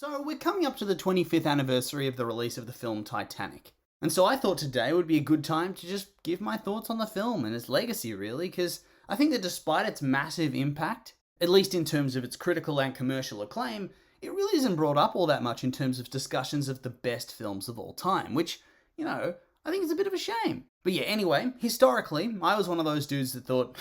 So we're coming up to the 25th anniversary of the release of the film Titanic. And so I thought today would be a good time to just give my thoughts on the film and its legacy really, because I think that despite its massive impact, at least in terms of its critical and commercial acclaim, it really isn't brought up all that much in terms of discussions of the best films of all time, which, I think is a bit of a shame. But yeah, anyway, historically, I was one of those dudes that thought,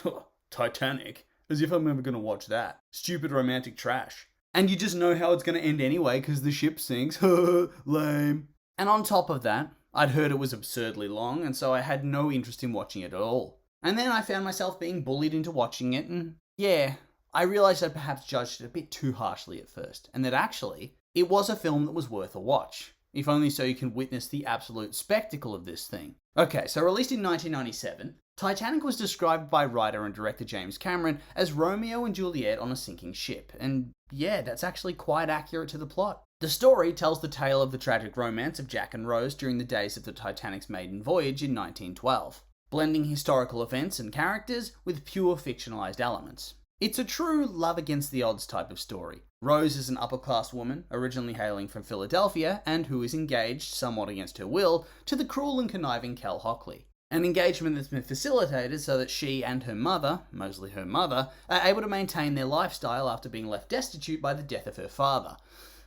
Titanic? As if I'm ever going to watch that. Stupid romantic trash. And you just know how it's going to end anyway because the ship sinks. Lame. And on top of that, I'd heard it was absurdly long, and so I had no interest in watching it at all. And then I found myself being bullied into watching it, and yeah, I realised I'd perhaps judged it a bit too harshly at first, and that actually, it was a film that was worth a watch. If only so you can witness the absolute spectacle of this thing. Okay, so released in 1997, Titanic was described by writer and director James Cameron as Romeo and Juliet on a sinking ship, and yeah, that's actually quite accurate to the plot. The story tells the tale of the tragic romance of Jack and Rose during the days of the Titanic's maiden voyage in 1912, blending historical events and characters with pure fictionalized elements. It's a true love against the odds type of story. Rose is an upper-class woman, originally hailing from Philadelphia, and who is engaged, somewhat against her will, to the cruel and conniving Cal Hockley. An engagement that's been facilitated so that she and her mother, mostly her mother, are able to maintain their lifestyle after being left destitute by the death of her father.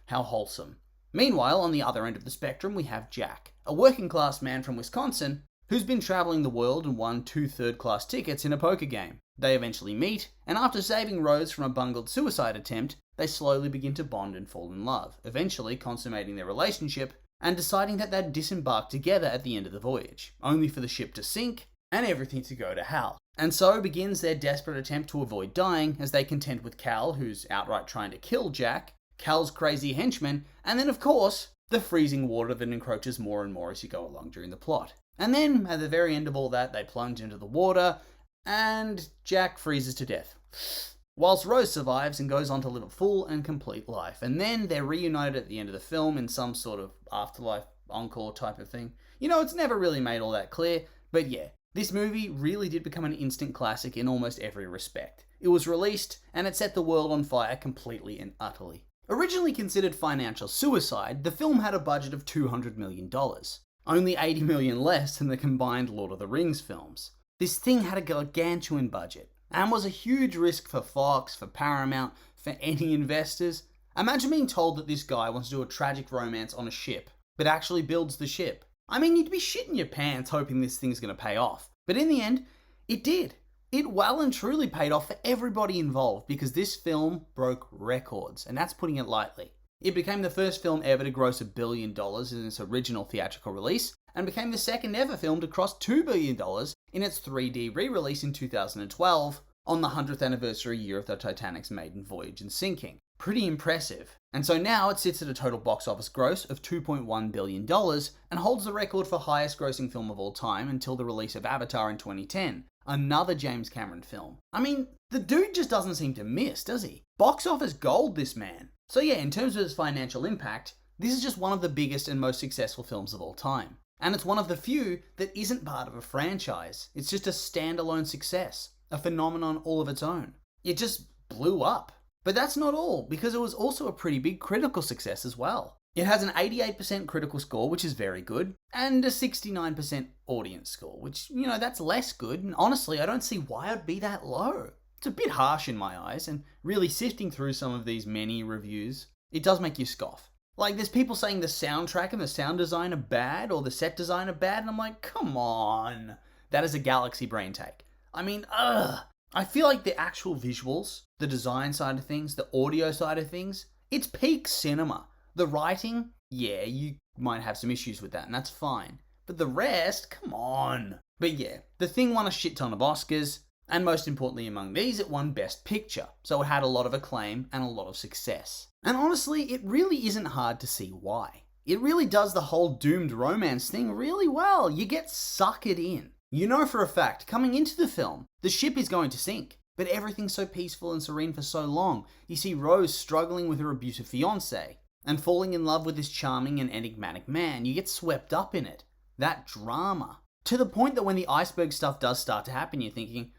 How wholesome. Meanwhile, on the other end of the spectrum, we have Jack, a working-class man from Wisconsin who's been travelling the world and won 2 third-class tickets in a poker game. They eventually meet, and after saving Rose from a bungled suicide attempt, they slowly begin to bond and fall in love, eventually consummating their relationship and deciding that they'd disembark together at the end of the voyage, only for the ship to sink and everything to go to hell. And so begins their desperate attempt to avoid dying as they contend with Cal, who's outright trying to kill Jack, Cal's crazy henchman, and then of course, the freezing water that encroaches more and more as you go along during the plot. And then, at the very end of all that, they plunge into the water, and Jack freezes to death. Whilst Rose survives and goes on to live a full and complete life. And then they're reunited at the end of the film in some sort of afterlife encore type of thing. It's never really made all that clear, but yeah, this movie really did become an instant classic in almost every respect. It was released, and it set the world on fire completely and utterly. Originally considered financial suicide, the film had a budget of $200 million. Only $80 million less than the combined Lord of the Rings films. This thing had a gargantuan budget, and was a huge risk for Fox, for Paramount, for any investors. Imagine being told that this guy wants to do a tragic romance on a ship, but actually builds the ship. I mean, you'd be shitting your pants hoping this thing's going to pay off. But in the end, it did. It well and truly paid off for everybody involved because this film broke records, and that's putting it lightly. It became the first film ever to gross $1 billion in its original theatrical release, and became the second ever film to cross $2 billion in its 3D re-release in 2012, on the 100th anniversary year of the Titanic's maiden voyage and sinking. Pretty impressive. And so now it sits at a total box office gross of $2.1 billion, and holds the record for highest grossing film of all time until the release of Avatar in 2010, another James Cameron film. I mean, the dude just doesn't seem to miss, does he? Box office gold, this man. So yeah, in terms of its financial impact, this is just one of the biggest and most successful films of all time. And it's one of the few that isn't part of a franchise. It's just a standalone success, a phenomenon all of its own. It just blew up. But that's not all, because it was also a pretty big critical success as well. It has an 88% critical score, which is very good, and a 69% audience score, which, that's less good, and honestly, I don't see why it'd be that low. It's a bit harsh in my eyes, and really sifting through some of these many reviews, it does make you scoff. Like, there's people saying the soundtrack and the sound design are bad, or the set design are bad, and I'm like, come on. That is a galaxy brain take. I mean, I feel like the actual visuals, the design side of things, the audio side of things, it's peak cinema. The writing, yeah, you might have some issues with that, and that's fine. But the rest, come on. But yeah, the thing won a shit ton of Oscars, and most importantly among these, it won Best Picture, so it had a lot of acclaim and a lot of success. And honestly, it really isn't hard to see why. It really does the whole doomed romance thing really well. You get suckered in. You know for a fact, coming into the film, the ship is going to sink. But everything's so peaceful and serene for so long. You see Rose struggling with her abusive fiancé, and falling in love with this charming and enigmatic man. You get swept up in it. That drama. To the point that when the iceberg stuff does start to happen, you're thinking,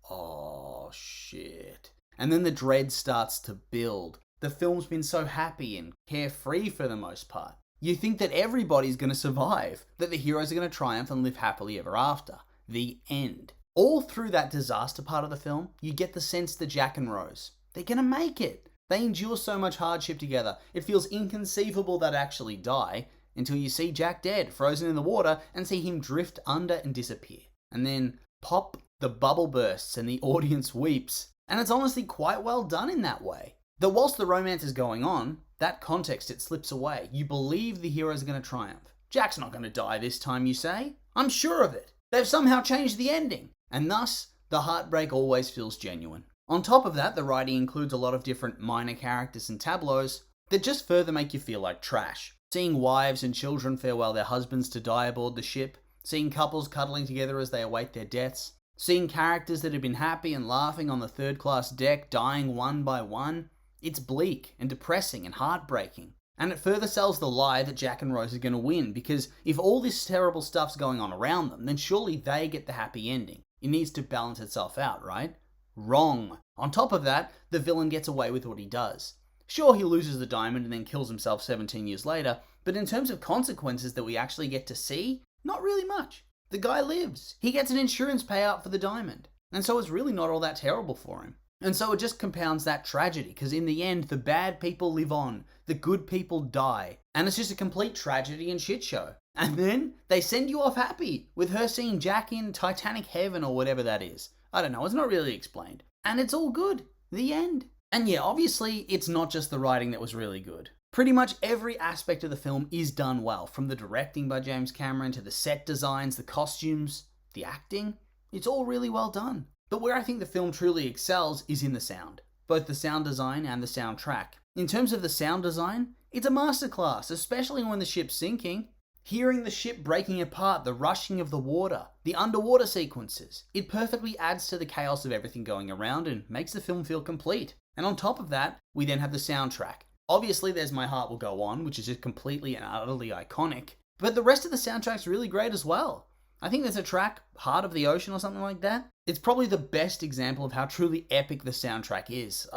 oh shit. And then the dread starts to build. The film's been so happy and carefree for the most part. You think that everybody's going to survive, that the heroes are going to triumph and live happily ever after. The end. All through that disaster part of the film, you get the sense that Jack and Rose, they're going to make it. They endure so much hardship together. It feels inconceivable they'd actually die until you see Jack dead, frozen in the water, and see him drift under and disappear. And then pop, the bubble bursts and the audience weeps. And it's honestly quite well done in that way. That whilst the romance is going on, that context, it slips away. You believe the heroes are going to triumph. Jack's not going to die this time, you say? I'm sure of it. They've somehow changed the ending. And thus, the heartbreak always feels genuine. On top of that, the writing includes a lot of different minor characters and tableaus that just further make you feel like trash. Seeing wives and children farewell their husbands to die aboard the ship, seeing couples cuddling together as they await their deaths, seeing characters that have been happy and laughing on the third-class deck dying one by one. It's bleak and depressing and heartbreaking. And it further sells the lie that Jack and Rose are going to win, because if all this terrible stuff's going on around them, then surely they get the happy ending. It needs to balance itself out, right? Wrong. On top of that, the villain gets away with what he does. Sure, he loses the diamond and then kills himself 17 years later, but in terms of consequences that we actually get to see, not really much. The guy lives. He gets an insurance payout for the diamond. And so it's really not all that terrible for him. And so it just compounds that tragedy, because in the end, the bad people live on, the good people die, and it's just a complete tragedy and shit show. And then they send you off happy, with her seeing Jack in Titanic heaven or whatever that is. I don't know, it's not really explained. And it's all good. The end. And yeah, obviously, it's not just the writing that was really good. Pretty much every aspect of the film is done well, from the directing by James Cameron to the set designs, the costumes, the acting. It's all really well done. But where I think the film truly excels is in the sound, both the sound design and the soundtrack. In terms of the sound design, it's a masterclass, especially when the ship's sinking. Hearing the ship breaking apart, the rushing of the water, the underwater sequences, it perfectly adds to the chaos of everything going around and makes the film feel complete. And on top of that, we then have the soundtrack. Obviously, there's My Heart Will Go On, which is just completely and utterly iconic, but the rest of the soundtrack's really great as well. I think there's a track, Heart of the Ocean or something like that. It's probably the best example of how truly epic the soundtrack is.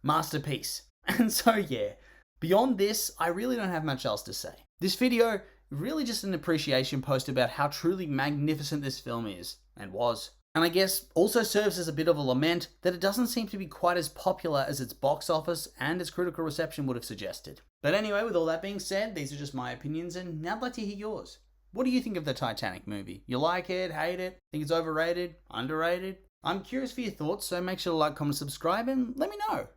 Masterpiece. And so yeah, beyond this, I really don't have much else to say. This video, really just an appreciation post about how truly magnificent this film is, and was. And I guess also serves as a bit of a lament that it doesn't seem to be quite as popular as its box office and its critical reception would have suggested. But anyway, with all that being said, these are just my opinions, and now I'd like to hear yours. What do you think of the Titanic movie? You like it, hate it, think it's overrated, underrated? I'm curious for your thoughts, so make sure to like, comment, subscribe, and let me know.